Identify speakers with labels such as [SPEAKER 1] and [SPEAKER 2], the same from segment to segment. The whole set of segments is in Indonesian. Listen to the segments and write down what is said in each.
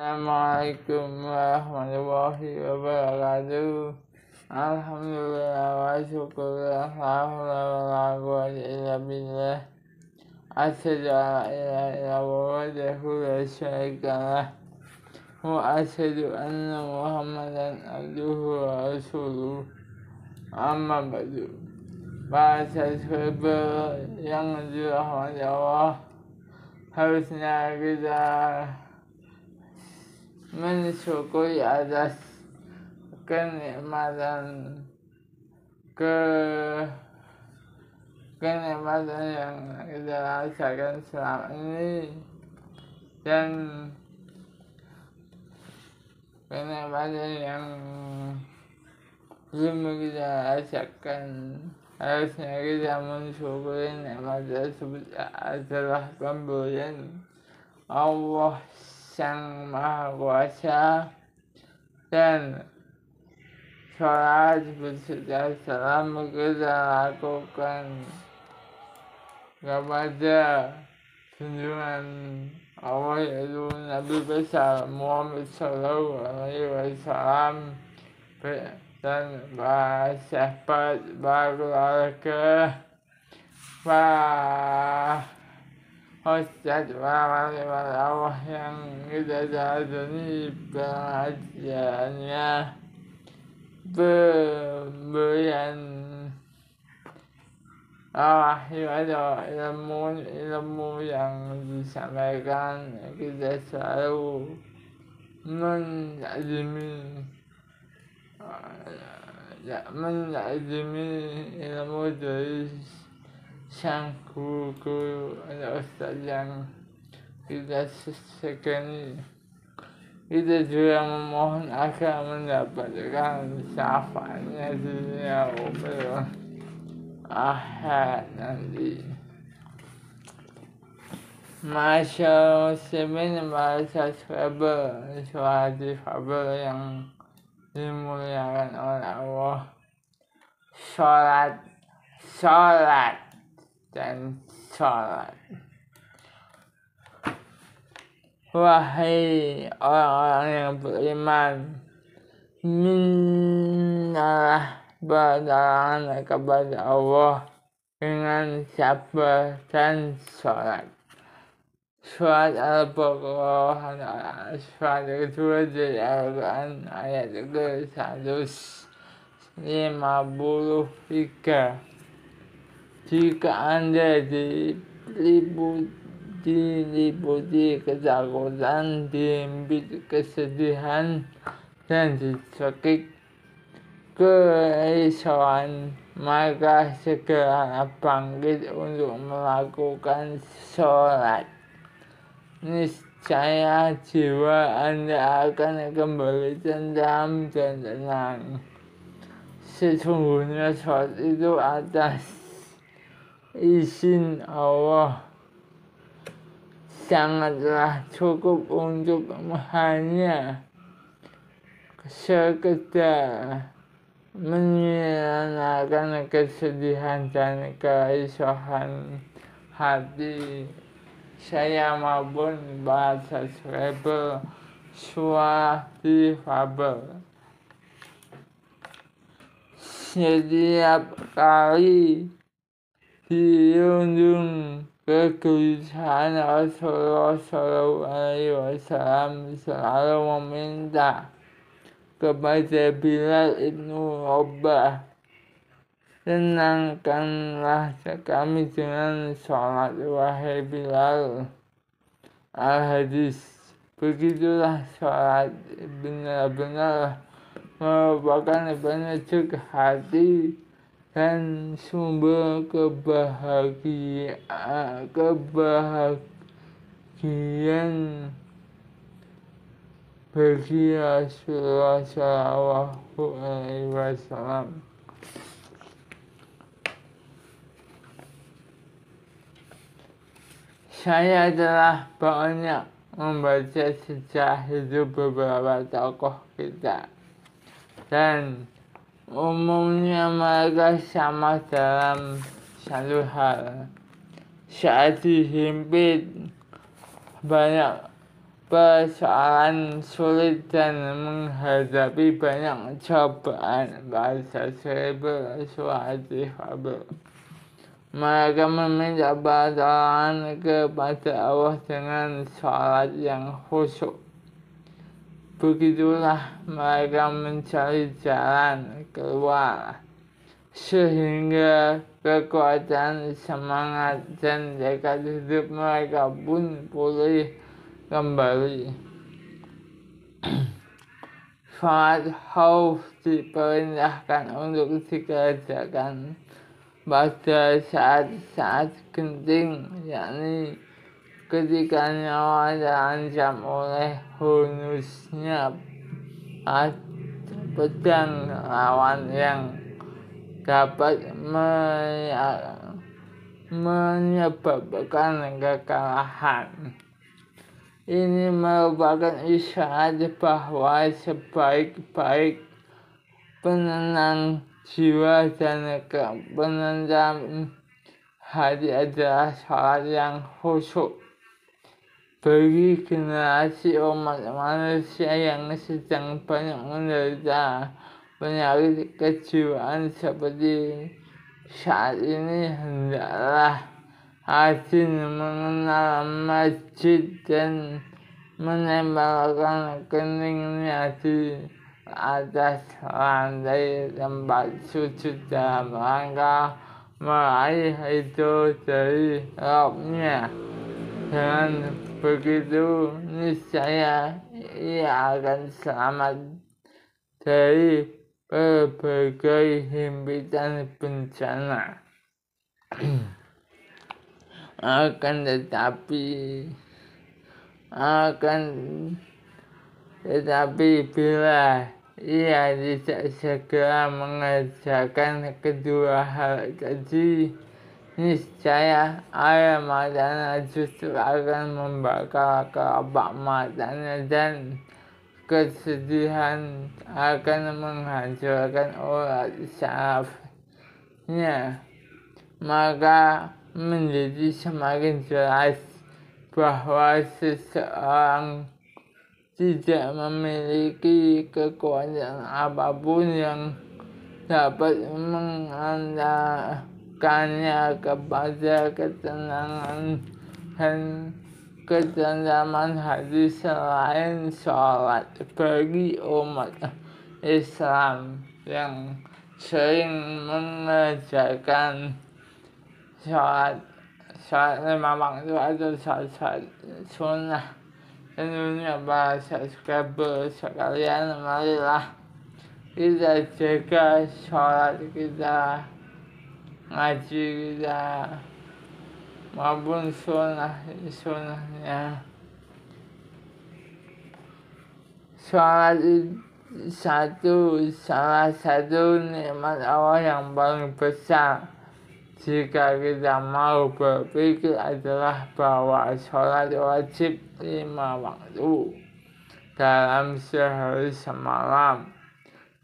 [SPEAKER 1] Assalamualaikum warahmatullahi wabarakatuh. Alhamdulillah wa syukurlah la haula wala quwwata illa billah. Asyhadu an la ilaha illallah wahdahu la syarika lah wa asyhadu anna Muhammadan abduhu wa rasuluh. Amma ba'du. Bahasa sahabat yang dirahmati Allah, harusnya kita mensyukuri atas kenikmatan yang kita rasakan selama ini, dan kenikmatan yang belum kita rasakan. Harusnya kita mensyukuri nikmat tersebut adalah pemberian Allah Sang Maha Kuasa, dan sholat beserta salam kita lakukan kepada junjungan Allah, yaitu Nabi besar Muhammad SAW, dan para sahabat, para keluarga, para Ustaz, para wali Allah yang kita jalani pengajiannya, pemberian wahyu atau ilmu yang disampaikan. Kita selalu menazimi ilmu dari sang guru atau ustaz yang kita segani. Kita juga memohon agar mendapatkan syafaatnya di dunia akhirat nanti. Masyaallah muslimin, bahasa sahabat yang dimuliakan oleh Allah. Sholat dan sholat. Wahai orang-orang yang beriman, mintalah pertolongan kepada Allah dengan sabar dan sholat. Surat Al-Baqarah surat kedua dari Al-Quran ayat ke-153. Jika Anda diliputi ketakutan, dihimpit kesedihan, dan dicekik kerisauan, maka segera bangkit untuk melakukan sholat. Niscaya jiwa Anda akan kembali tentram dan tenang. Sesungguhnya sholat itu atas izin Allah sangatlah cukup untuk hanya sekedar menyenangkan kesedihan dan kerisauan hati saya maupun bahasa cerebral suatu fabel. Setiap kali diunjung kegelisahan, Rasulullah SAW selalu meminta kepada Bilal ibnu Rabah, tenangkanlah kami dengan sholat, wahai Bilal. Al-Hadis. Begitulah sholat benar-benar merupakan penejuk hati dan sumber kebahagiaan bagi Rasulullah SAW. Saya telah banyak membaca sejarah hidup beberapa tokoh kita, dan umumnya mereka sama dalam satu hal. Saat dihimpit banyak persoalan sulit dan menghadapi banyak cobaan. Bahasa cerebral suatu difabel. Mereka meminta pertolongan kepada Allah dengan sholat yang khusyuk. Begitulah mereka mencari jalan keluar, sehingga kekuatan, semangat, dan tekad hidup mereka pun pulih kembali. Sholat khauf diperintahkan untuk dikerjakan pada saat-saat genting, yakni ketika nyawa terancam oleh hunusnya pedang lawan yang dapat menyebabkan kekalahan. Ini merupakan isyarat bahwa sebaik-baik penenang jiwa dan penenang hati adalah sholat yang khusyuk. Bagi generasi umat manusia yang sedang banyak menderita penyakit kejiwaan seperti saat ini, hendaklah rajin mengenal masjid dan menempelkan keningnya di atas lantai tempat sujud dalam rangka meraih itu dari Rabbnya. Dengan begitu, niscaya ia akan selamat dari berbagai himpitan bencana. Akan tetapi bila ia tidak segera mengerjakan kedua hal tadi, niscaya air matanya justru akan membakar kelopak matanya dan kesedihan akan menghancurkan urat syarafnya. Maka menjadi semakin jelas bahwa seseorang tidak memiliki kekuatan apapun yang dapat mengantarkannya kepada ketenangan dan ketentraman hati selain sholat. Bagi umat Islam yang sering mengerjakan sholat lima waktu atau sholat sunnah, tentunya bahasa sekalian sekalian, marilah kita jaga sholat kita, ngaji kita, maupun sunnahnya. Sholat salah satu nikmat Allah yang paling besar. Jika kita mau berpikir adalah bahwa sholat wajib 5 waktu dalam sehari semalam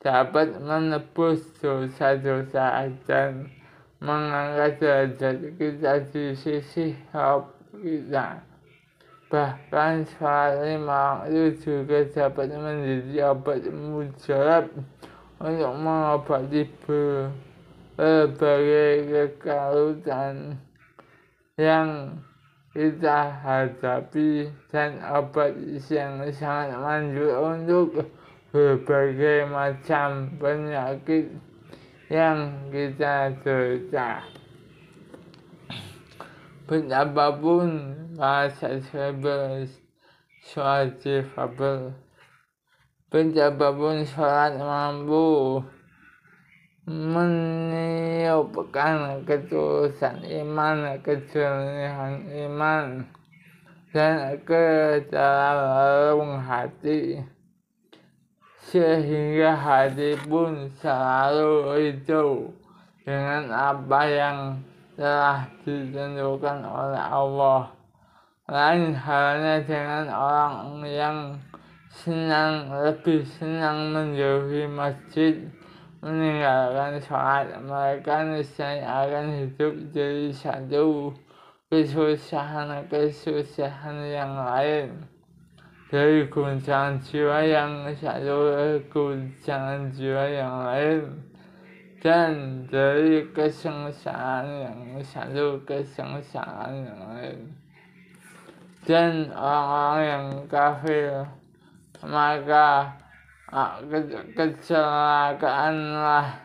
[SPEAKER 1] dapat menebus dosa-dosa dan mengangkat derajat kita di sisi Rabb kita. Bahkan sholat 5 waktu juga dapat menjadi obat mujarab untuk mengobati berbagai kekalutan yang kita hadapi dan obat yang sangat manjur untuk berbagai macam penyakit yang kita derita. Betapapun bahasa cerebral sholat difabel, betapapun sholat mampu meniupkan ketulusan iman, kejernihan iman, dan kedalam hati, sehingga hati pun selalu ridho dengan apa yang telah ditentukan oleh Allah. Lain halnya dengan orang yang lebih senang menjauhi masjid, meninggalkan sholat. Mereka niscaya akan hidup dari satu kesusahan yang lain. dari guncangan jiwa yang satu guncangan jiwa yang lain, dan dari kesengsaraan yang satu kesengsaraan yang lain. Dan orang-orang yang kafir, maka kecelakaanlah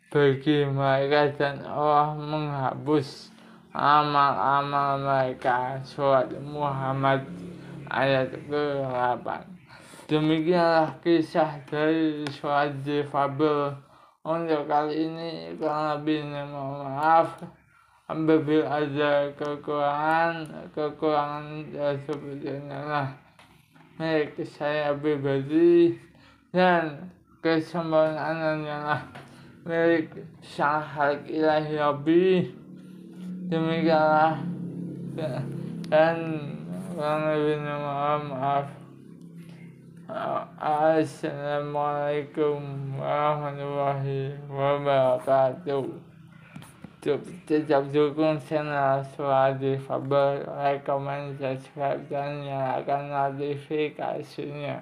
[SPEAKER 1] bagi mereka, dan Allah menghapus amal-amal mereka. Surat Muhammad ayat ke-8. Demikianlah kisah dari surat difabel. Untuk kali ini kurang lebihnya mohon maaf apabila ada kekurangan sepertinya lah milik saya pribadi, dan kesempurnaannya lah milik Sang Halik Ilahi Rabbi. Demikianlah, dan kurang lebihnya mohon maaf. Assalamualaikum warahmatullahi wabarakatuh. Tetap dukung channel Suara Difabel, like, comment, subscribe, dan nyalakan notifikasinya.